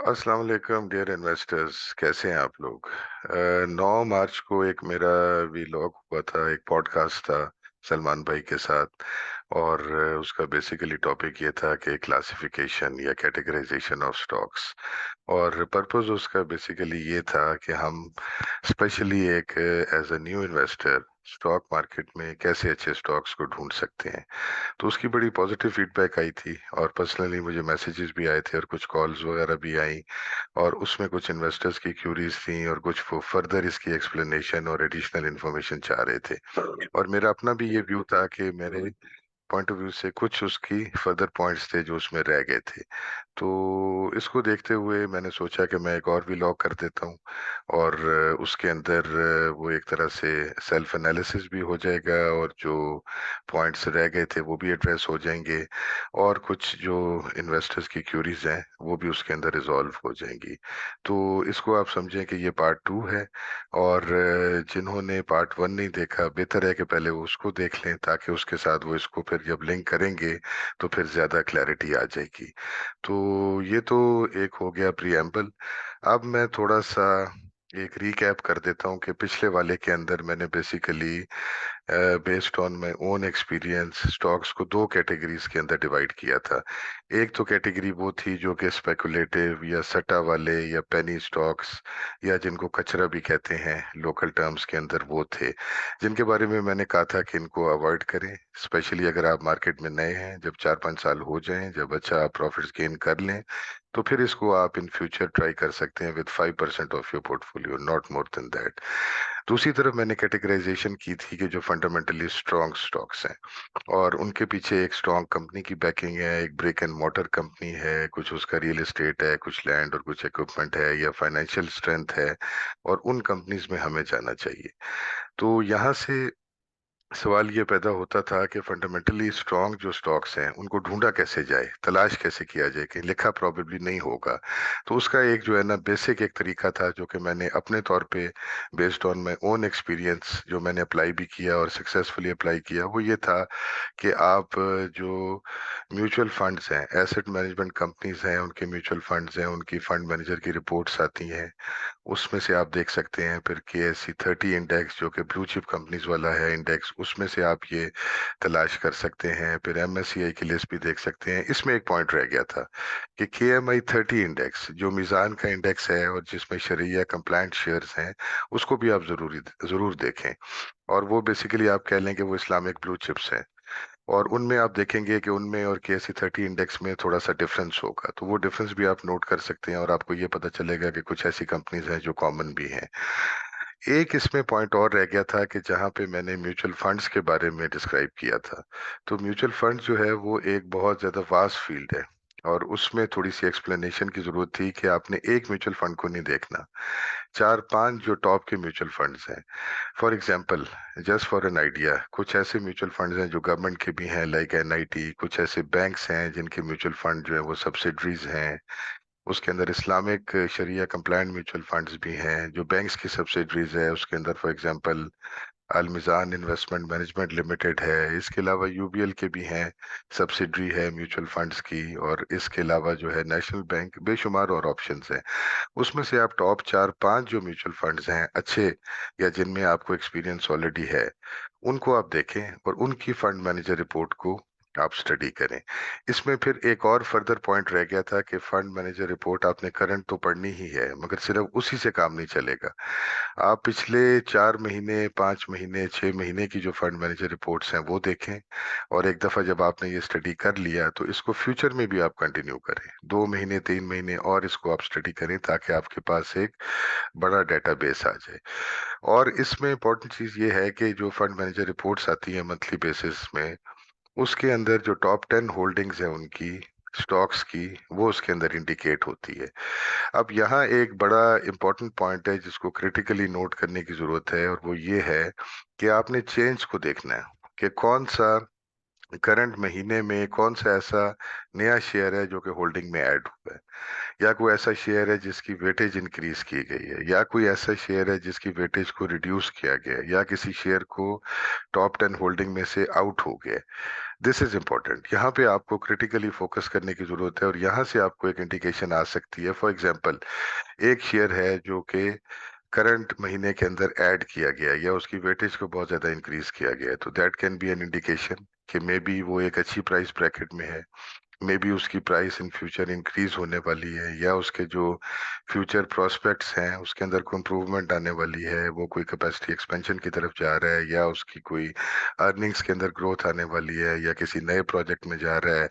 अस्सलाम वालेकुम dear investors, कैसे हैं आप लोग। 9 मार्च को एक मेरा वीलॉग हुआ था, एक पॉडकास्ट था सलमान भाई के साथ। और उसका बेसिकली टॉपिक ये था कि क्लासिफिकेशन या कैटेगराइजेशन ऑफ स्टॉक्स। और पर्पस उसका बेसिकली ये था कि हम स्पेशली एक as a new investor stock market में कैसे अच्छे स्टॉक्स को ढूंढ सकते हैं। तो उसकी बड़ी पॉजिटिव फीडबैक आई थी और पर्सनली मुझे मैसेजेस भी आए थे और कुछ कॉल्स वगैरह भी आई। और उसमें कुछ इन्वेस्टर्स की क्यूरीज थी और कुछ फर्दर इसकी एक्सप्लेनेशन और एडिशनल इन्फॉर्मेशन चाह रहे थे। और मेरा अपना भी ये व्यू था कि मेरे पॉइंट ऑफ व्यू से कुछ उसकी फर्दर पॉइंट्स थे जो उसमें रह गए थे। तो इसको देखते हुए मैंने सोचा कि मैं एक और भी लॉग कर देता हूँ। और उसके अंदर वो एक तरह से सेल्फ एनालिसिस भी हो जाएगा और जो पॉइंट्स रह गए थे वो भी एड्रेस हो जाएंगे। और कुछ जो इन्वेस्टर्स की क्यूरीज हैं वो भी उसके अंदर रिजॉल्व हो जाएंगी। तो इसको आप समझें कि ये पार्ट 2 है। और जिन्होंने पार्ट 1 नहीं देखा, बेहतर है कि पहले वो उसको देख लें ताकि उसके साथ वो इसको फिर जब लिंक करेंगे तो फिर ज्यादा क्लैरिटी आ जाएगी। तो ये तो एक हो गया प्रीएम्बल। अब मैं थोड़ा सा एक रीकैप कर देता हूँ कि पिछले वाले के अंदर मैंने basically based on my own experience stocks को दो कैटेगरीज के अंदर डिवाइड किया था। एक तो कैटेगरी वो थी जो कि स्पेकुलेटिव या सट्टा वाले या पेनी स्टॉक्स या जिनको कचरा भी कहते हैं लोकल टर्म्स के अंदर, वो थे जिनके बारे में मैंने कहा था कि इनको अवॉइड करें। स्पेशली अगर आप मार्केट में नए हैं, जब 4-5 साल हो जाएं, जब अच्छा आप प्रॉफिट्स गेन कर लें, तो फिर इसको आप इन फ्यूचर ट्राई कर सकते हैं with 5% of your portfolio, not more than that. दूसरी तरफ मैंने कैटेगराइजेशन की थी कि जो फंडामेंटली स्ट्रॉन्ग स्टॉक्स हैं और उनके पीछे एक स्ट्रॉन्ग कंपनी की बैकिंग है, एक ब्रिक एंड मोटर कंपनी है, कुछ उसका रियल एस्टेट है, कुछ लैंड और कुछ इक्विपमेंट है या फाइनेंशियल स्ट्रेंथ है, और उन कंपनीज में हमें जाना चाहिए। तो यहाँ से सवाल ये पैदा होता था कि फंडामेंटली स्ट्रांग जो स्टॉक्स हैं उनको ढूंढा कैसे जाए, तलाश कैसे किया जाए, कि लिखा प्रॉबेबली नहीं होगा। तो उसका एक जो है ना बेसिक एक तरीका था जो कि मैंने अपने तौर पे based on my own experience जो मैंने अप्लाई भी किया और सक्सेसफुली अप्लाई किया, वो ये था कि आप जो म्यूचुअल फंड्स हैं, एसेट मैनेजमेंट कंपनीज हैं, उनके म्यूचुअल फंड्स हैं, उनकी फंड मैनेजर की रिपोर्ट्स आती हैं, उसमें से आप देख सकते हैं। फिर KSE 30 इंडेक्स जो कि ब्लू चिप कंपनीज वाला है इंडेक्स, उसमें से आप ये तलाश कर सकते हैं। फिर MSCI की लिस्ट भी देख सकते हैं। इसमें एक पॉइंट रह गया था कि KMI 30 इंडेक्स जो मीज़ान का इंडेक्स है और जिसमें शरिया कंप्लायंट शेयर्स हैं, उसको भी आप जरूर देखें। और वो बेसिकली आप कह लें कि वो इस्लामिक ब्लू चिप्स हैं। और उनमें आप देखेंगे कि उनमें और KSE 30 इंडेक्स में थोड़ा सा डिफरेंस होगा, तो वो डिफरेंस भी आप नोट कर सकते हैं और आपको ये पता चलेगा कि कुछ ऐसी कंपनीज हैं जो कॉमन भी हैं। एक इसमें पॉइंट और रह गया था कि जहाँ पे मैंने म्यूचुअल फंड्स के बारे में डिस्क्राइब किया था। तो म्यूचुअल फंड जो है वो एक बहुत ज़्यादा वास्ट फील्ड है और उसमें थोड़ी सी एक्सप्लेनेशन की जरूरत थी कि आपने एक म्यूचुअल फंड को नहीं देखना, 4-5 जो टॉप के म्यूचुअल फंड्स हैं। For example, just for an idea, कुछ ऐसे म्यूचुअल फंड्स हैं जो गवर्नमेंट के भी हैं लाइक NIT, कुछ ऐसे बैंक्स हैं जिनके म्यूचुअल फंड जो है वो सब्सिडरीज हैं। उसके अंदर इस्लामिक शरिया कंप्लायंट म्यूचुअल फंड्स भी हैं जो बैंक्स की सब्सिडरीज है। उसके अंदर for example Al Meezan investment management limited है। इसके अलावा UBL के भी हैं, सब्सिडरी है म्यूचुअल फंड्स की। और इसके अलावा जो है नेशनल बैंक, बेशुमार और ऑप्शंस हैं। उसमें से आप टॉप 4-5 जो म्यूचुअल फंड्स हैं अच्छे या जिनमें आपको एक्सपीरियंस ऑलरेडी है, उनको आप देखें और उनकी फंड मैनेजर रिपोर्ट को आप स्टडी करें। इसमें फिर एक और फर्दर पॉइंट रह गया था कि फंड मैनेजर रिपोर्ट आपने करंट तो पढ़नी ही है, मगर सिर्फ उसी से काम नहीं चलेगा। आप पिछले 4 महीने, 5 महीने, 6 महीने की जो फंड मैनेजर रिपोर्ट्स हैं वो देखें। और एक दफा जब आपने ये स्टडी कर लिया तो इसको फ्यूचर में भी आप कंटिन्यू करें, 2 महीने, 3 महीने और इसको आप स्टडी करें ताकि आपके पास एक बड़ा डेटाबेस आ जाए। और इसमें इंपॉर्टेंट चीज ये है कि जो फंड मैनेजर रिपोर्ट्स आती है मंथली बेसिस में, उसके अंदर जो टॉप 10 होल्डिंग्स हैं उनकी स्टॉक्स की, वो उसके अंदर इंडिकेट होती है। अब यहाँ एक बड़ा इंपॉर्टेंट पॉइंट है जिसको क्रिटिकली नोट करने की जरूरत है, और वो ये है कि आपने चेंज को देखना है कि कौन सा करंट महीने में कौन सा ऐसा नया शेयर है जो कि होल्डिंग में ऐड हुआ है, या कोई ऐसा शेयर है जिसकी वेटेज इंक्रीज की गई है, या कोई ऐसा शेयर है जिसकी वेटेज को रिड्यूस किया गया है, या किसी शेयर को टॉप 10 होल्डिंग में से आउट हो गया है। This is important. यहाँ पे आपको क्रिटिकली फोकस करने की जरूरत है और यहाँ से आपको एक इंडिकेशन आ सकती है। फॉर एग्जांपल, एक शेयर है जो कि करंट महीने के अंदर ऐड किया गया है या उसकी वेटेज को बहुत ज्यादा इंक्रीज किया गया है, तो that can be an indication कि मे बी वो एक अच्छी प्राइस ब्रैकेट में है। मे बी उसकी प्राइस इन फ्यूचर इंक्रीज होने वाली है, या उसके जो फ्यूचर प्रोस्पेक्ट्स हैं उसके अंदर कोई इंप्रूवमेंट आने वाली है, वो कोई कैपेसिटी एक्सपेंशन की तरफ जा रहा है, या उसकी कोई अर्निंग्स के अंदर ग्रोथ आने वाली है, या किसी नए प्रोजेक्ट में जा रहा है,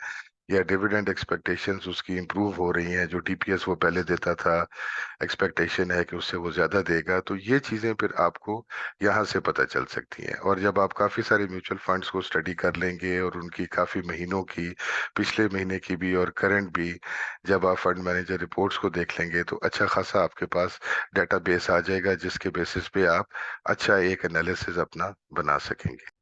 या डिविडेंड एक्सपेक्टेशंस उसकी इंप्रूव हो रही हैं, जो टीपीएस वो पहले देता था एक्सपेक्टेशन है कि उससे वो ज्यादा देगा। तो ये चीजें फिर आपको यहाँ से पता चल सकती हैं। और जब आप काफी सारे म्यूचुअल फंड्स को स्टडी कर लेंगे और उनकी काफी महीनों की, पिछले महीने की भी और करंट भी, जब आप फंड मैनेजर रिपोर्ट्स को देख लेंगे तो अच्छा खासा आपके पास डेटाबेस आ जाएगा, जिसके बेसिस पे आप अच्छा एक एनालिसिस अपना बना सकेंगे।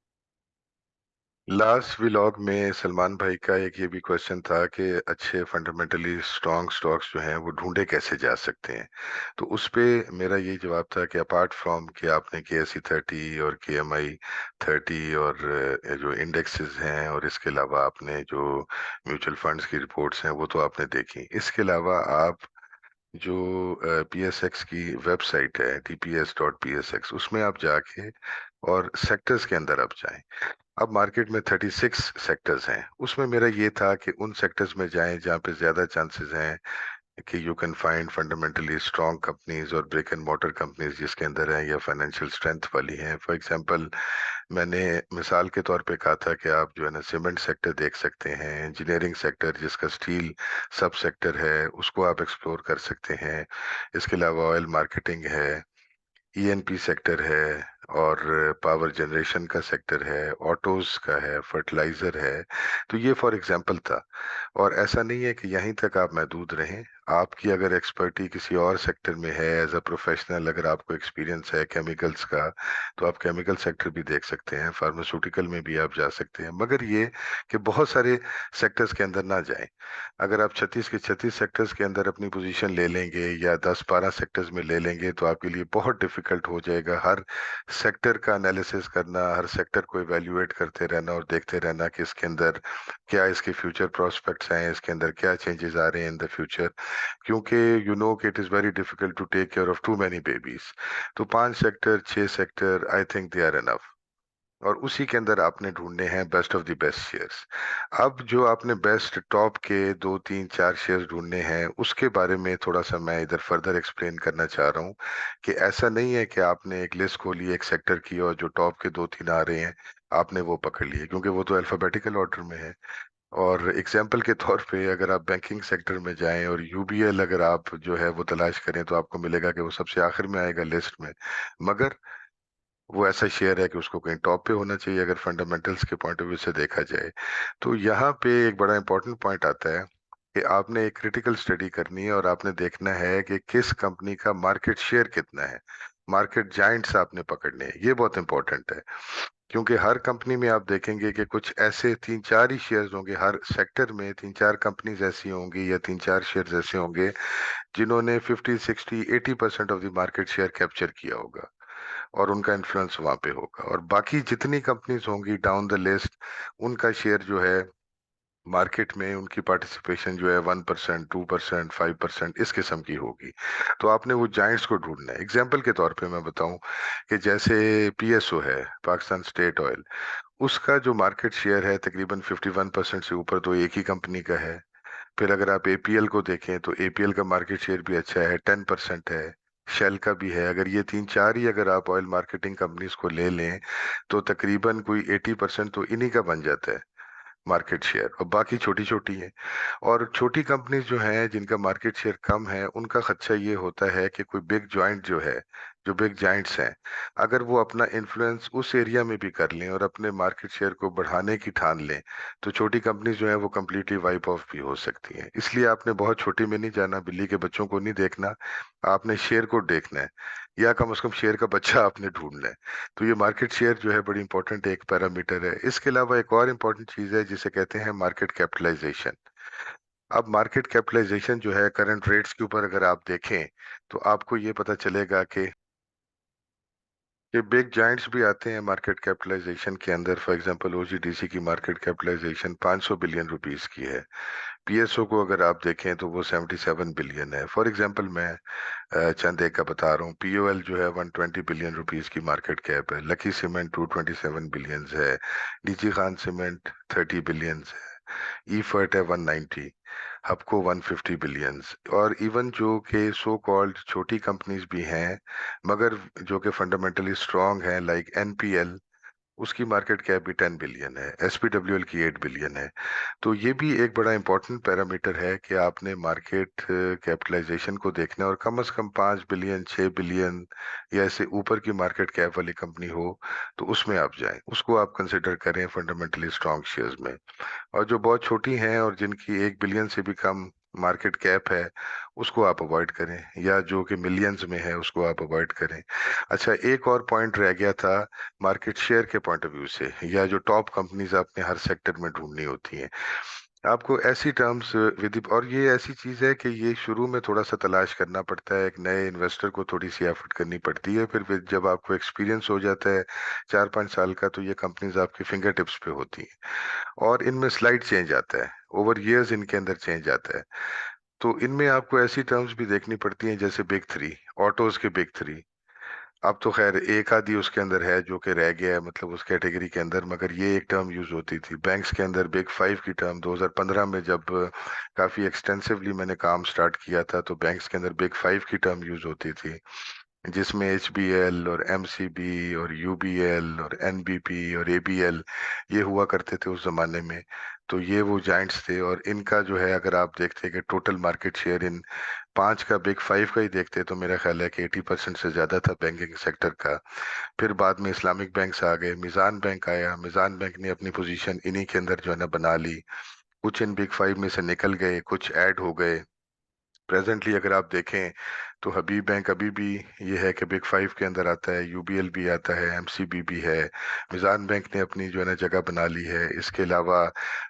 लास्ट व्लॉग में सलमान भाई का एक ये भी क्वेश्चन था कि अच्छे फंडामेंटली स्ट्रॉन्ग स्टॉक्स जो हैं वो ढूंढे कैसे जा सकते हैं। तो उस पे मेरा ये जवाब था कि अपार्ट फ्रॉम कि आपने KSE 30 और KMI 30 और जो इंडेक्सेस हैं, और इसके अलावा आपने जो म्यूचुअल फंड्स की रिपोर्ट्स हैं वो तो आपने देखी, इसके अलावा आप जो PSX की वेबसाइट है TPS.PSX, उसमें आप जाके और सेक्टर्स के अंदर आप जाएं। अब मार्केट में 36 सेक्टर्स हैं, उसमें मेरा ये था कि उन सेक्टर्स में जाएं जहाँ पे ज्यादा चांसेस हैं कि you can find fundamentally strong companies और ब्रिक एंड मोटर कंपनीज जिसके अंदर हैं या फाइनेंशियल स्ट्रेंथ वाली हैं। फॉर एग्जांपल, मैंने मिसाल के तौर पे कहा था कि आप जो है ना सीमेंट सेक्टर देख सकते हैं, इंजीनियरिंग सेक्टर जिसका स्टील सब सेक्टर है उसको आप एक्सप्लोर कर सकते हैं। इसके अलावा ऑयल मार्केटिंग है, ENP सेक्टर है, और पावर जनरेशन का सेक्टर है, ऑटोज का है, फर्टिलाइजर है। तो ये फॉर एग्जांपल था। और ऐसा नहीं है कि यहीं तक आप महदूद रहें। आपकी अगर एक्सपर्टी किसी और सेक्टर में है, एज अ प्रोफेशनल अगर आपको एक्सपीरियंस है केमिकल्स का, तो आप केमिकल सेक्टर भी देख सकते हैं, फार्मास्यूटिकल में भी आप जा सकते हैं। मगर ये कि बहुत सारे सेक्टर्स के अंदर ना जाएं। अगर आप 36 के 36 सेक्टर्स के अंदर अपनी पोजीशन ले लेंगे या 10-12 सेक्टर्स में ले लेंगे तो आपके लिए बहुत डिफिकल्ट हो जाएगा हर सेक्टर का एनालिसिस करना, हर सेक्टर को इवेल्युएट करते रहना और देखते रहना कि इसके अंदर क्या इसके फ्यूचर प्रोस्पेक्ट्स हैं, इसके अंदर क्या चेंजेस आ रहे हैं इन द फ्यूचर। क्योंकि यू नो कि it is very difficult to take care of too many babies. तो 5 sector 6 sector I think they are enough, और उसी के अंदर आपने ढूंढने हैं best of the best shares. अब जो आपने बेस्ट टॉप के 2 3 4 शेयर्स ढूंढने हैं उसके बारे में थोड़ा सा मैं इधर फर्दर एक्सप्लेन करना चाह रहा हूँ कि ऐसा नहीं है कि आपने एक लिस्ट खोली एक सेक्टर की और जो टॉप के 2 3 आ रहे हैं आपने वो पकड़ लिए, क्योंकि वो तो अल्फाबेटिकल ऑर्डर में है। और एग्जाम्पल के तौर पे अगर आप बैंकिंग सेक्टर में जाएं और UBL अगर आप जो है वो तलाश करें तो आपको मिलेगा कि वो सबसे आखिर में आएगा लिस्ट में। मगर वो ऐसा शेयर है कि उसको कहीं टॉप पे होना चाहिए अगर फंडामेंटल्स के पॉइंट ऑफ व्यू से देखा जाए। तो यहाँ पे एक बड़ा इंपॉर्टेंट पॉइंट आता है कि आपने एक क्रिटिकल स्टडी करनी है और आपने देखना है कि किस कंपनी का मार्केट शेयर कितना है। मार्केट जायंट्स आपने पकड़ने हैं, ये बहुत इंपॉर्टेंट है। क्योंकि हर कंपनी में आप देखेंगे कि कुछ ऐसे 3 4 ही शेयर्स होंगे, हर सेक्टर में 3 4 कंपनीज ऐसी होंगी या 3 4 शेयर्स ऐसे होंगे जिन्होंने 50 60 80% of the market share capture किया होगा और उनका इन्फ्लुएंस वहां पे होगा। और बाकी जितनी कंपनीज होंगी डाउन द लिस्ट, उनका शेयर जो है मार्केट में उनकी पार्टिसिपेशन जो है 1% 2% 5% इस किस्म की होगी। तो आपने वो जायंट्स को ढूंढना है। एग्जाम्पल के तौर पे मैं बताऊं कि जैसे PSO है, पाकिस्तान स्टेट ऑयल, उसका जो मार्केट शेयर है तकरीबन 51% से ऊपर तो एक ही कंपनी का है। फिर अगर आप APL को देखें तो APL का मार्केट शेयर भी अच्छा है, 10% है। शेल का भी है। अगर ये 3 4 ही अगर आप ऑयल मार्केटिंग कंपनीज को ले लें तो तकरीबन कोई 80% तो इन्हीं का बन जाता है मार्केट शेयर, और बाकी छोटी छोटी है। और छोटी कंपनीज जो हैं जिनका मार्केट शेयर कम है उनका खदशा ये होता है कि कोई बिग जॉइंट जो है, जो बिग जाइंट्स हैं, अगर वो अपना इन्फ्लुएंस उस एरिया में भी कर लें और अपने मार्केट शेयर को बढ़ाने की ठान लें तो छोटी कंपनीज जो है वो कम्प्लीटली वाइप ऑफ भी हो सकती हैं। इसलिए आपने बहुत छोटी में नहीं जाना, बिल्ली के बच्चों को नहीं देखना, आपने शेयर को देखना है, या कम से कम शेयर का बच्चा आपने ढूंढना है। तो ये मार्केट शेयर जो है बड़ी इंपॉर्टेंट एक पैरामीटर है। इसके अलावा एक और इम्पॉर्टेंट चीज है जिसे कहते हैं मार्केट कैपिटलाइजेशन। अब मार्केट कैपिटलाइजेशन जो है करंट रेट्स के ऊपर अगर आप देखें तो आपको ये पता चलेगा कि ये बिग जायंट्स भी आते हैं मार्केट कैपिटलाइजेशन के अंदर। फॉर एग्जांपल ओजीडीसी की मार्केट कैपिटलाइजेशन 500 बिलियन रुपीस की है। पीएसओ को अगर आप देखें तो वो 77 बिलियन है। फॉर एग्जांपल मैं चंद एक का बता रहा हूँ। पीओएल जो है 120 बिलियन रुपीस की मार्केट कैप है। लकी सीमेंट 227 बिलियन है। डीजी खान सीमेंट 30 बिलियन है। ईफर्ट है 190। हबको 150 बिलियंस। और इवन जो कि सो कॉल्ड छोटी कंपनीज भी हैं मगर जो कि फंडामेंटली स्ट्रांग हैं, लाइक एनपीएल, उसकी मार्केट कैप भी 10 बिलियन है। एसपीडब्ल्यूएल की 8 बिलियन है। तो ये भी एक बड़ा इंपॉर्टेंट पैरामीटर है कि आपने मार्केट कैपिटलाइजेशन को देखना है, और कम से कम 5 बिलियन, 6 बिलियन या ऐसे ऊपर की मार्केट कैप वाली कंपनी हो तो उसमें आप जाएं, उसको आप कंसिडर करें फंडामेंटली स्ट्रांग शेयर्स में। और जो बहुत छोटी हैं और जिनकी 1 बिलियन से भी कम मार्केट कैप है उसको आप अवॉइड करें, या जो कि मिलियंस में है उसको आप अवॉइड करें। अच्छा, एक और पॉइंट रह गया था मार्केट शेयर के पॉइंट ऑफ व्यू से, या जो टॉप कंपनीज आपने हर सेक्टर में ढूंढनी होती हैं। आपको ऐसी टर्म्स विधि, और ये ऐसी चीज है कि ये शुरू में थोड़ा सा तलाश करना पड़ता है, एक नए इन्वेस्टर को थोड़ी सी एफर्ट करनी पड़ती है। फिर जब आपको एक्सपीरियंस हो जाता है 4-5 साल का, तो ये कंपनीज आपके फिंगर टिप्स पे होती हैं। और इनमें स्लाइड चेंज आता है, ओवर इयर्स इनके अंदर चेंज आता है। तो इनमें आपको ऐसी टर्म्स भी देखनी पड़ती हैं जैसे बिग थ्री, ऑटोज के बिग थ्री। अब तो खैर एक आधी उसके अंदर है जो कि रह गया है, मतलब उस कैटेगरी के अंदर, मगर ये एक टर्म यूज होती थी बैंक्स के अंदर, बिग फाइव की टर्म। 2015 में जब काफी एक्सटेंसिवली मैंने काम स्टार्ट किया था तो बैंक्स के अंदर बिग फाइव की टर्म यूज होती थी, जिसमें एचबीएल और एमसीबी और यूबीएल और एनबीपी और एबीएल ये हुआ करते थे उस जमाने में। तो ये वो जाइंट्स थे, और इनका जो है अगर आप देखते कि टोटल मार्केट शेयर इन पांच का, बिग फाइव का ही देखते तो मेरा ख्याल है कि 80% से ज्यादा था बैंकिंग सेक्टर का। फिर बाद में इस्लामिक बैंक्स आ गए, मिजान बैंक आया, मिजान बैंक ने अपनी पोजीशन इन्हीं के अंदर जो है ना बना ली। कुछ इन बिग फाइव में से निकल गए, कुछ ऐड हो गए। प्रेजेंटली अगर आप देखें तो हबीब बैंक अभी भी ये है कि बिग फाइव के अंदर आता है, यूबीएल भी आता है, एमसीबी भी है। मिजान बैंक ने अपनी जो है ना जगह बना ली है। इसके अलावा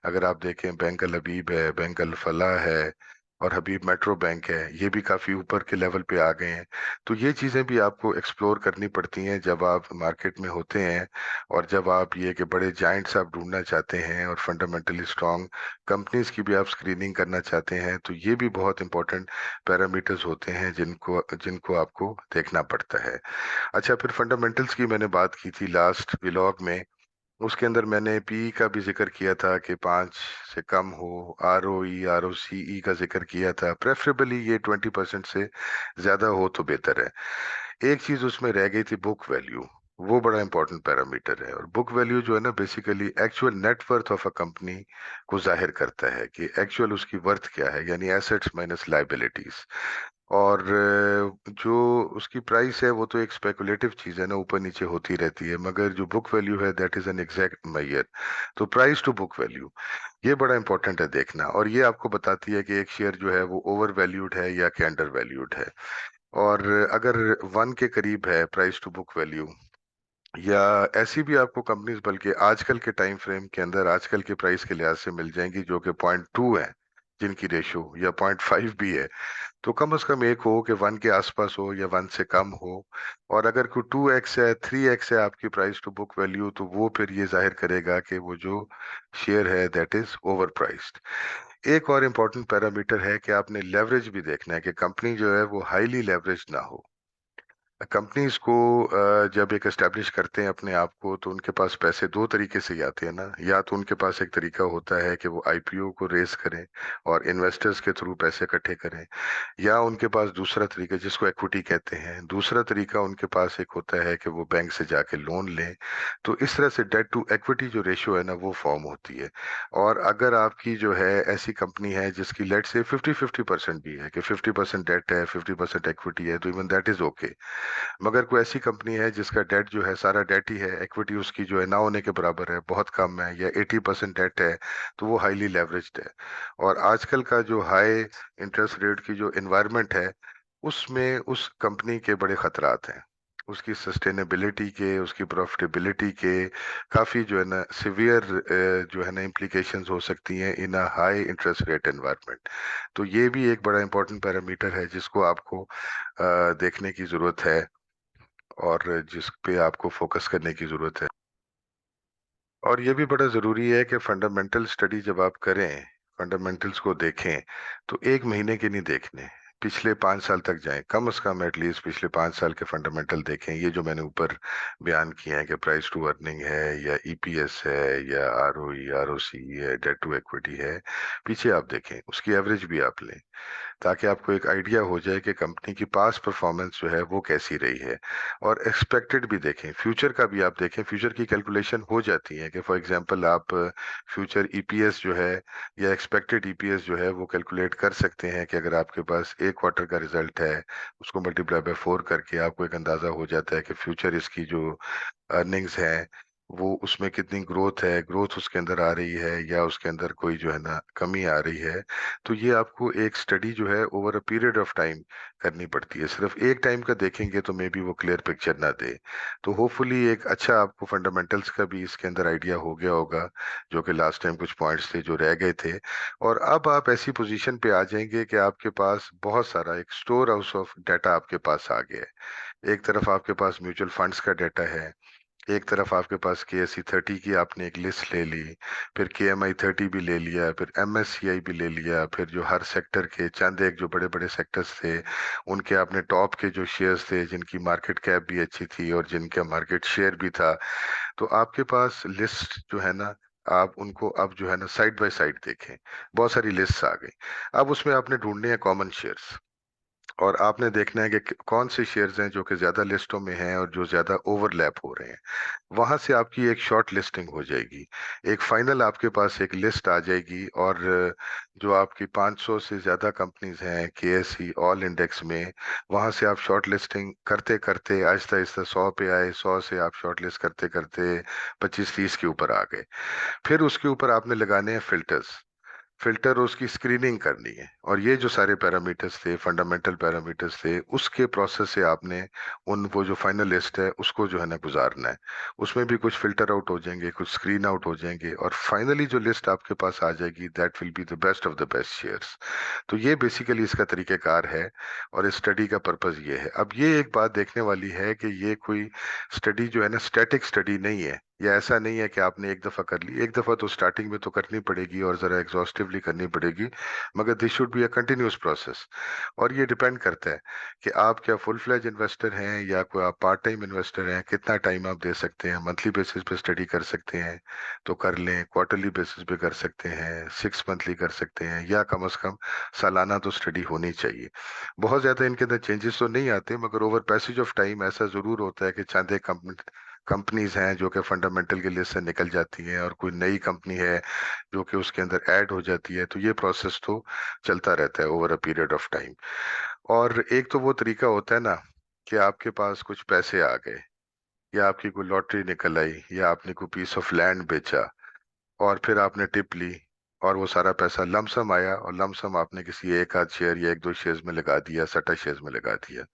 अगर आप देखें, बैंक अल हबीब है, बैंक अल फलाह है, और हबीब मेट्रो बैंक है, ये भी काफी ऊपर के लेवल पे आ गए हैं। तो ये चीजें भी आपको एक्सप्लोर करनी पड़ती हैं जब आप मार्केट में होते हैं, और जब आप ये कि बड़े जाइंट्स आप ढूंढना चाहते हैं और फंडामेंटली स्ट्रांग कंपनीज की भी आप स्क्रीनिंग करना चाहते हैं, तो ये भी बहुत इंपॉर्टेंट पैरामीटर्स होते हैं जिनको जिनको आपको देखना पड़ता है। अच्छा, फिर फंडामेंटल्स की मैंने बात की थी लास्ट व्लॉग में। उसके अंदर मैंने पी का भी जिक्र किया था कि 5 से कम हो। आरओई आरओसीई का जिक्र किया था, प्रेफरेबली ये 20% से ज्यादा हो तो बेहतर है। एक चीज उसमें रह गई थी, बुक वैल्यू। वो बड़ा इंपॉर्टेंट पैरामीटर है। और बुक वैल्यू जो है ना basically actual net worth of a company को जाहिर करता है कि एक्चुअल उसकी वर्थ क्या है, यानी एसेट्स माइनस लाइबिलिटीज। और जो उसकी प्राइस है वो तो एक स्पेकुलेटिव चीज है ना, ऊपर नीचे होती रहती है, मगर जो बुक वैल्यू है that is an exact measure. तो प्राइस टू बुक वैल्यू ये बड़ा इंपॉर्टेंट है देखना, और ये आपको बताती है कि एक शेयर जो है वो ओवर वैल्यूड है या कि अंडर वैल्यूड है। और अगर 1 के करीब है प्राइस टू बुक वैल्यू, या ऐसी भी आपको कंपनीज बल्कि आजकल के टाइम फ्रेम के अंदर आजकल के प्राइस के लिहाज से मिल जाएंगी जो कि 0.2 है, जिनकी रेशो, या 0.5 भी है। तो कम से कम एक हो कि 1 के आसपास हो या 1 से कम हो। और अगर कोई 2x है, 3x है आपकी प्राइस टू बुक वैल्यू, तो वो फिर ये जाहिर करेगा कि वो जो शेयर है दैट इज ओवर प्राइस्ड। एक और इम्पोर्टेंट पैरामीटर है कि आपने लेवरेज भी देखना है कि कंपनी जो है वो हाईली लेवरेज ना हो। कंपनीज को जब एक एस्टेब्लिश करते हैं अपने आप को, तो उनके पास पैसे दो तरीके से ही आते हैं ना। या तो उनके पास एक तरीका होता है कि वो आईपीओ को रेस करें और इन्वेस्टर्स के थ्रू पैसे इकट्ठे करें, या उनके पास दूसरा तरीका जिसको इक्विटी कहते हैं, दूसरा तरीका उनके पास एक होता है कि वो बैंक से जाके लोन लें। तो इस तरह से डेट टू इक्विटी जो रेशियो है ना वो फॉर्म होती है। और अगर आपकी जो है ऐसी कंपनी है जिसकी लेट से 50-50% भी है, कि 50% डेट है 50% इक्विटी है, तो इवन दैट इज ओके। मगर कोई ऐसी कंपनी है जिसका डेट जो है सारा डेट ही है, इक्विटी उसकी जो है ना होने के बराबर है, बहुत कम है, या 80% डेट है, तो वो हाईली लेवरेज्ड है। और आजकल का जो हाई इंटरेस्ट रेट की जो एनवायरनमेंट है, उसमें उस कंपनी के बड़े खतरात हैं। उसकी सस्टेनेबिलिटी के, उसकी प्रॉफिटेबिलिटी के काफ़ी जो है ना सिवियर जो है ना इम्प्लीकेशंस हो सकती हैं in a high interest rate environment. तो ये भी एक बड़ा इंपॉर्टेंट पैरामीटर है जिसको आपको देखने की ज़रूरत है। और जिस पे आपको फोकस करने की जरूरत है। और ये भी बड़ा जरूरी है कि फंडामेंटल स्टडी जब आप करें, फंडामेंटल्स को देखें, तो एक महीने के नहीं देखने, पिछले 5 साल तक जाएं, कम से कम एटलीस्ट पिछले 5 साल के फंडामेंटल देखें। ये जो मैंने ऊपर बयान किए हैं कि प्राइस टू अर्निंग है या ईपीएस है या आरओई आरओसी है डेट टू इक्विटी है, पीछे आप देखें, उसकी एवरेज भी आप लें, ताकि आपको एक आइडिया हो जाए कि कंपनी की पास्ट परफॉर्मेंस जो है वो कैसी रही है। और एक्सपेक्टेड भी देखें, फ्यूचर का भी आप देखें, फ्यूचर की कैलकुलेशन हो जाती है कि फॉर एग्जांपल आप फ्यूचर ईपीएस जो है या एक्सपेक्टेड ईपीएस जो है वो कैलकुलेट कर सकते हैं कि अगर आपके पास एक क्वार्टर का रिजल्ट है, उसको मल्टीप्लाई बाय 4 करके आपको एक अंदाजा हो जाता है कि फ्यूचर इसकी जो अर्निंग्स है वो उसमें कितनी ग्रोथ है, ग्रोथ उसके अंदर आ रही है या उसके अंदर कोई जो है ना कमी आ रही है। तो ये आपको एक स्टडी जो है over a period of time करनी पड़ती है, सिर्फ एक टाइम का देखेंगे तो मे बी वो क्लियर पिक्चर ना दे। तो होपफुली एक अच्छा आपको फंडामेंटल्स का भी इसके अंदर आइडिया हो गया होगा, जो कि लास्ट टाइम कुछ पॉइंट्स थे जो रह गए थे। और अब आप ऐसी पोजीशन पे आ जाएंगे कि आपके पास बहुत सारा एक स्टोर हाउस ऑफ डाटा आपके पास आ गया है। एक तरफ आपके पास म्यूचुअल फंड्स का डाटा है, एक तरफ आपके पास KSE 30 की आपने एक लिस्ट ले ली, फिर KMI 30 भी ले लिया, फिर MSCI भी ले लिया, फिर जो हर सेक्टर के चंद एक जो बड़े बड़े सेक्टर्स थे उनके आपने टॉप के जो शेयर्स थे जिनकी मार्केट कैप भी अच्छी थी और जिनका मार्केट शेयर भी था, तो आपके पास लिस्ट जो है ना, आप उनको अब जो है ना साइड बाय साइड देखें, बहुत सारी लिस्ट्स आ गई। अब उसमें आपने ढूंढने हैं कॉमन शेयर्स, और आपने देखना है कि कौन से शेयर्स हैं जो कि ज्यादा लिस्टों में हैं और जो ज्यादा ओवरलैप हो रहे हैं। वहां से आपकी एक शॉर्ट लिस्टिंग हो जाएगी, एक फाइनल आपके पास एक लिस्ट आ जाएगी। और जो आपकी 500 से ज्यादा कंपनीज हैं KSE ऑल इंडेक्स में, वहां से आप शॉर्ट लिस्टिंग करते करते आहिस्ता आहिस्ता 100 पे आए, 100 से आप शॉर्ट लिस्ट करते करते 25-30 के ऊपर आ गए। फिर उसके ऊपर आपने लगाने हैं फिल्टर्स, फिल्टर उसकी स्क्रीनिंग करनी है। और ये जो सारे पैरामीटर्स थे, फंडामेंटल पैरामीटर्स थे, उसके प्रोसेस से आपने उन वो जो फाइनल लिस्ट है उसको जो है ना गुजारना है। उसमें भी कुछ फिल्टर आउट हो जाएंगे, कुछ स्क्रीन आउट हो जाएंगे, और फाइनली जो लिस्ट आपके पास आ जाएगी that will be the best of the best shares. तो ये बेसिकली इसका तरीकेकार है, और इस स्टडी का पर्पज ये है। अब ये एक बात देखने वाली है कि ये कोई स्टडी जो है ना स्टैटिक स्टडी नहीं है, या ऐसा नहीं है कि आपने एक दफा कर ली, एक दफा तो स्टार्टिंग में तो करनी पड़ेगी और जरा एग्जॉस्टिवली करनी पड़ेगी, मगर this should be a continuous process. और ये डिपेंड करता है कि आप क्या फुल फ्लेज इन्वेस्टर हैं या कोई आप पार्ट टाइम इन्वेस्टर हैं, कितना टाइम आप दे सकते हैं। मंथली बेसिस पे स्टडी कर सकते हैं तो कर लें, क्वार्टरली बेसिस पे कर सकते हैं, 6 मंथली कर सकते हैं, या कम से कम सालाना तो स्टडी होनी चाहिए। बहुत ज्यादा इनके अंदर चेंजेस तो नहीं आते, मगर ओवर पैसेज ऑफ टाइम ऐसा जरूर होता है कि चंद एक कंपनीज हैं जो कि फंडामेंटल की लिस्ट से निकल जाती हैं, और कोई नई कंपनी है जो कि उसके अंदर ऐड हो जाती है। तो ये प्रोसेस तो चलता रहता है over a period of time. और एक तो वो तरीका होता है ना कि आपके पास कुछ पैसे आ गए, या आपकी कोई लॉटरी निकल आई, या आपने कोई पीस ऑफ लैंड बेचा और फिर आपने टिप ली, और वो सारा पैसा लमसम आया और लमसम आपने किसी एक आध शेयर या एक दो शेयर्स में लगा दिया, सट्टा शेयर्स में लगा दिया।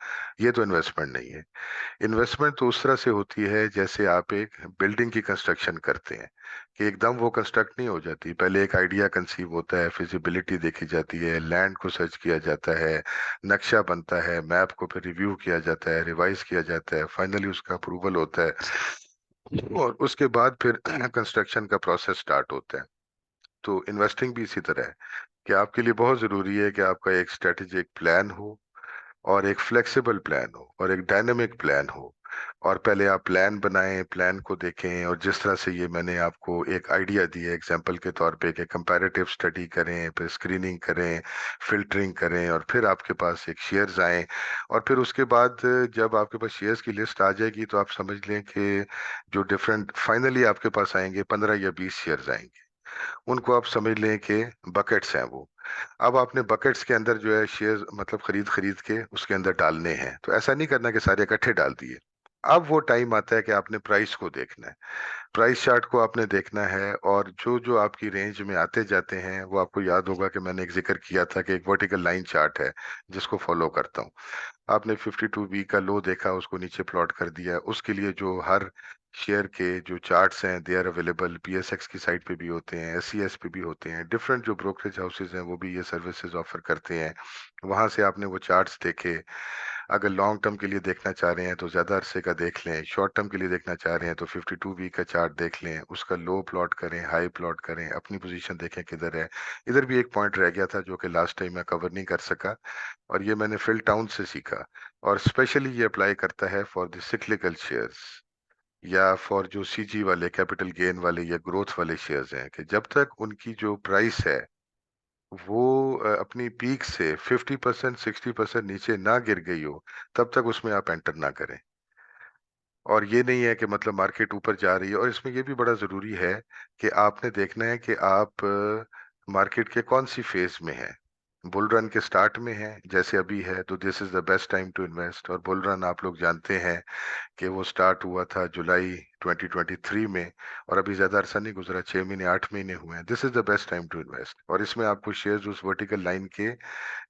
ये तो इन्वेस्टमेंट नहीं है। इन्वेस्टमेंट तो उस तरह से होती है जैसे आप एक बिल्डिंग की कंस्ट्रक्शन करते हैं, कि एकदम वो कंस्ट्रक्ट नहीं हो जाती, पहले एक आइडिया कंसीव होता है, फिजिबिलिटी देखी जाती है, लैंड को सर्च किया जाता है, नक्शा बनता है, मैप को फिर रिव्यू किया जाता है, रिवाइज किया जाता है, फाइनली उसका अप्रूवल होता है, और उसके बाद फिर कंस्ट्रक्शन का प्रोसेस स्टार्ट होता है। तो इन्वेस्टिंग भी इसी तरह है कि आपके लिए बहुत जरूरी है कि आपका एक स्ट्रेटेजिक प्लान हो, और एक फ्लेक्सिबल प्लान हो, और एक डायनेमिक प्लान हो। और पहले आप प्लान बनाएं, प्लान को देखें, और जिस तरह से ये मैंने आपको एक आइडिया दिया एग्जांपल के तौर पे कि कंपैरेटिव स्टडी करें, फिर स्क्रीनिंग करें, फिल्टरिंग करें, और फिर आपके पास एक शेयर्स आए। और फिर उसके बाद जब आपके पास शेयर्स की लिस्ट आ जाएगी तो आप समझ लें कि जो डिफरेंट फाइनली आपके पास आएंगे 15 या 20 शेयर्स आएंगे, उनको आप समझ लें कि बकेट्स हैं वो। अब आपने बकेट्स के अंदर जो है शेयर मतलब खरीद खरीद के उसके अंदर डालने हैं, तो ऐसा नहीं करना कि सारे इकट्ठे डाल दिए। अब वो टाइम आता है कि आपने प्राइस को देखना है, प्राइस चार्ट को आपने देखना है, और जो जो आपकी रेंज में आते जाते हैं वो आपको याद होगा कि मैंने एक जिक्र किया था कि एक वर्टिकल लाइन चार्ट है जिसको फॉलो करता हूँ। आपने 52 वीक का लो देखा, उसको नीचे प्लॉट कर दिया, उसके लिए जो हर शेयर के जो चार्ट्स हैं दे आर अवेलेबल, PSX की साइट पे भी होते हैं, SCS पे भी होते हैं, डिफरेंट जो ब्रोकरेज हाउसेज हैं वो भी ये सर्विसेज ऑफर करते हैं। वहां से आपने वो चार्ट्स देखे, अगर लॉन्ग टर्म के लिए देखना चाह रहे हैं तो ज्यादा अरसे का देख लें, शॉर्ट टर्म के लिए देखना चाह रहे हैं तो 52 वीक का चार्ट देख लें, उसका लो प्लॉट करें, हाई प्लॉट करें, अपनी पोजीशन देखें किधर है। इधर भी एक पॉइंट रह गया था जो कि लास्ट टाइम मैं कवर नहीं कर सका, और ये मैंने फिल टाउन से सीखा। और स्पेशली ये अप्लाई करता है फॉर द सिक्लिकल शेयर्स, या फॉर जो सीजी वाले, कैपिटल गेन वाले या ग्रोथ वाले शेयर्स हैं, कि जब तक उनकी जो प्राइस है वो अपनी पीक से 50% 60% नीचे ना गिर गई हो, तब तक उसमें आप एंटर ना करें। और ये नहीं है कि मतलब मार्केट ऊपर जा रही है, और इसमें ये भी बड़ा जरूरी है कि आपने देखना है कि आप मार्केट के कौन सी फेज में है। बुल रन के स्टार्ट में है जैसे अभी है, तो this is the best time to invest. और बुल रन आप लोग जानते हैं कि वो स्टार्ट हुआ था जुलाई 2023 में, और अभी ज्यादा अरसा नहीं गुजरा, 6 महीने 8 महीने हुए हैं। This is the best time to invest, और इसमें आपको शेयर्स उस वर्टिकल लाइन के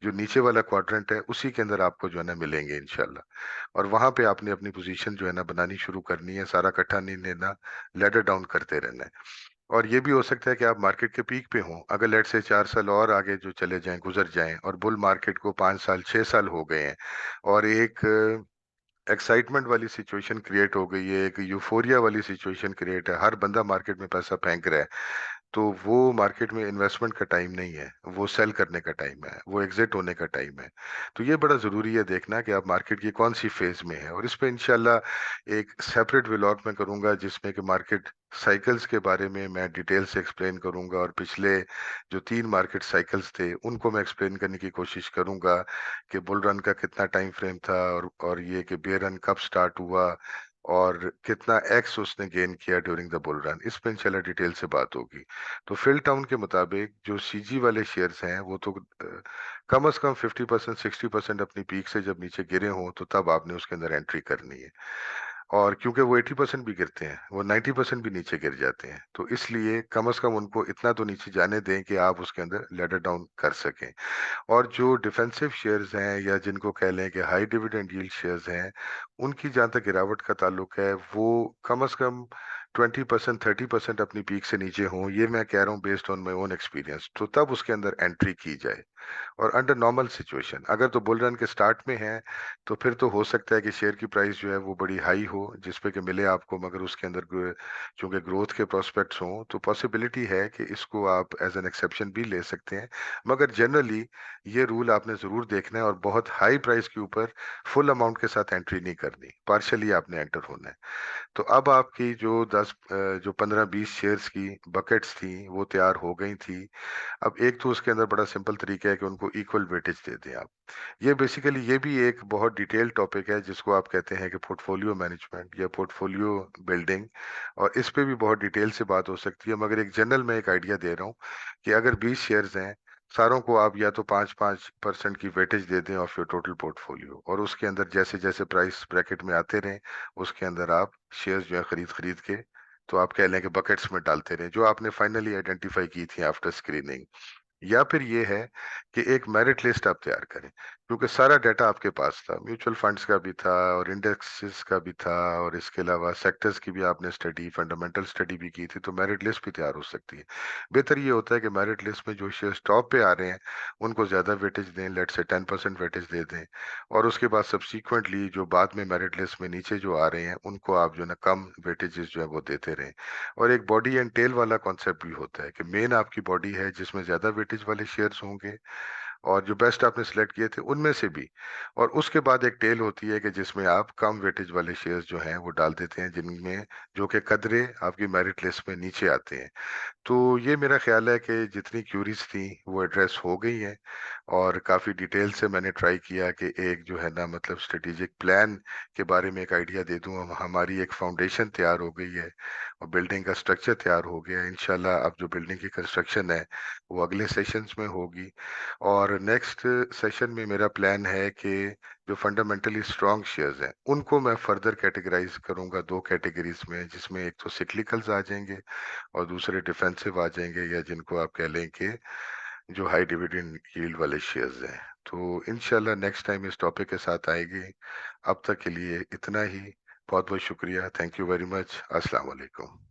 जो नीचे वाला क्वाड्रेंट है उसी के अंदर आपको जो है ना मिलेंगे इंशाल्लाह। और वहां पे आपने अपनी पोजीशन जो है ना बनानी शुरू करनी है, सारा इकट्ठा नहीं लेना, लेडर डाउन करते रहना है। और ये भी हो सकता है कि आप मार्केट के पीक पे हों, अगर लेट से 4 साल और आगे जो चले जाएं, गुजर जाएं, और बुल मार्केट को 5 साल 6 साल हो गए हैं, और एक एक्साइटमेंट वाली सिचुएशन क्रिएट हो गई है, एक यूफोरिया वाली सिचुएशन क्रिएट है, हर बंदा मार्केट में पैसा फेंक रहा है, तो वो मार्केट में इन्वेस्टमेंट का टाइम नहीं है, वो सेल करने का टाइम है, वो एग्जिट होने का टाइम है। तो ये बड़ा जरूरी है देखना कि आप मार्केट की कौन सी फेज में है। और इस पे इंशाल्लाह एक सेपरेट व्लॉग में करूंगा, जिसमें कि मार्केट साइकिल्स के बारे में मैं डिटेल से एक्सप्लेन करूंगा, और पिछले जो 3 मार्केट साइकिल्स थे उनको मैं एक्सप्लेन करने की कोशिश करूंगा, कि बुल रन का कितना टाइम फ्रेम था, और ये कि बेयर रन कब स्टार्ट हुआ, और कितना एक्स उसने गेन किया ड्यूरिंग द बुल रन। इस पे इंशाल्लाह डिटेल से बात होगी। तो फिल टाउन के मुताबिक जो सीजी वाले शेयर्स हैं वो तो कम से कम 50% 60% अपनी पीक से जब नीचे गिरे हों, तो तब आपने उसके अंदर एंट्री करनी है। और क्योंकि वो 80% भी गिरते हैं, वो 90% भी नीचे गिर जाते हैं, तो इसलिए कम से कम उनको इतना तो नीचे जाने दें कि आप उसके अंदर लेडर डाउन कर सकें। और जो डिफेंसिव शेयर्स हैं, या जिनको कह लें कि हाई डिविडेंड यील्ड शेयर्स हैं, उनकी जहाँ तक गिरावट का ताल्लुक है, वो कम से कम 20% 30% अपनी पीक से नीचे हों, ये मैं कह रहा हूँ based on my own experience, तो तब उसके अंदर एंट्री की जाए। और अंडर नॉर्मल सिचुएशन अगर तो बुल रन के स्टार्ट में है, तो फिर तो हो सकता है कि शेयर की प्राइस जो है वो बड़ी हाई हो जिसपे कि मिले आपको, मगर उसके अंदर चूंकि ग्रोथ के प्रोस्पेक्ट्स हों, तो पॉसिबिलिटी है कि इसको आप एज एन एक्सेप्शन भी ले सकते हैं। मगर जनरली ये रूल आपने जरूर देखना है, और बहुत हाई प्राइस के ऊपर फुल अमाउंट के साथ एंट्री नहीं करनी, पार्शली आपने एंटर होना है। तो अब आपकी जो 15-20 शेयर्स की बकेट्स थी वो तैयार हो गई थी। अब एक तो उसके अंदर बड़ा सिंपल तरीका है कि उनको इक्वल वेटेज दे दें आप। ये बेसिकली ये भी एक बहुत डिटेल टॉपिक है जिसको आप कहते हैं कि पोर्टफोलियो मैनेजमेंट या पोर्टफोलियो बिल्डिंग, और इस पे भी बहुत डिटेल से बात हो सकती है, मगर एक जनरल मैं एक आइडिया दे रहा हूँ कि अगर 20 शेयर्स हैं, सारों को आप या तो 5-5% की वेटेज दे दें ऑफ योर टोटल पोर्टफोलियो, और उसके अंदर जैसे जैसे प्राइस ब्रैकेट में आते रहें, उसके अंदर आप शेयर्स जो है खरीद खरीद के, तो आप कह लें कि बकेट्स में डालते रहें जो आपने फाइनली आइडेंटिफाई की थी आफ्टर स्क्रीनिंग। या फिर ये है कि एक मेरिट लिस्ट आप तैयार करें, क्योंकि सारा डाटा आपके पास था, म्यूचुअल फंड्स का भी था और इंडेक्सेस का भी था, और इसके अलावा सेक्टर्स की भी आपने स्टडी, फंडामेंटल स्टडी भी की थी, तो मेरिट लिस्ट भी तैयार हो सकती है। बेहतर ये होता है कि मेरिट लिस्ट में जो शेयर्स टॉप पे आ रहे हैं उनको ज्यादा वेटेज दें, लेट से 10% वेटेज दे दें, और उसके बाद सब्सिक्वेंटली जो बाद में मेरिट लिस्ट में नीचे जो आ रहे हैं उनको आप जो है ना कम वेटेजेस जो है वो देते रहें। और एक बॉडी एंड टेल वाला कॉन्सेप्ट भी होता है कि मेन आपकी बॉडी है जिसमें ज्यादा वेटेज वाले शेयर्स होंगे, और जो बेस्ट आपने सिलेक्ट किए थे उनमें से भी, और उसके बाद एक टेल होती है कि जिसमें आप कम वेटेज वाले शेयर्स जो हैं वो डाल देते हैं, जिनमें जो कि कदरे आपकी मेरिट लिस्ट में नीचे आते हैं। तो ये मेरा ख्याल है कि जितनी क्यूरीज थी वो एड्रेस हो गई हैं, और काफ़ी डिटेल से मैंने ट्राई किया कि एक जो है ना मतलब स्ट्रेटेजिक प्लान के बारे में एक आइडिया दे दूं। हमारी एक फाउंडेशन तैयार हो गई है, और बिल्डिंग का स्ट्रक्चर तैयार हो गया है इंशाल्लाह। अब जो बिल्डिंग की कंस्ट्रक्शन है वो अगले सेशंस में होगी, और नेक्स्ट सेशन में मेरा प्लान है कि जो फंडामेंटली स्ट्रांग शेयर्स हैं उनको मैं फर्दर कैटेगराइज करूंगा 2 कैटेगरीज में, जिसमें एक तो सिक्लिकल्स आ जाएंगे और दूसरे डिफेंसिव आ जाएंगे, या जिनको आप कह लें कि जो हाई डिविडेंड यील्ड वाले शेयर्स हैं। तो इंशाल्लाह नेक्स्ट टाइम इस टॉपिक के साथ आएंगे। अब तक के लिए इतना ही। बहुत बहुत शुक्रिया, थैंक यू वेरी मच, अस्सलाम वालेकुम।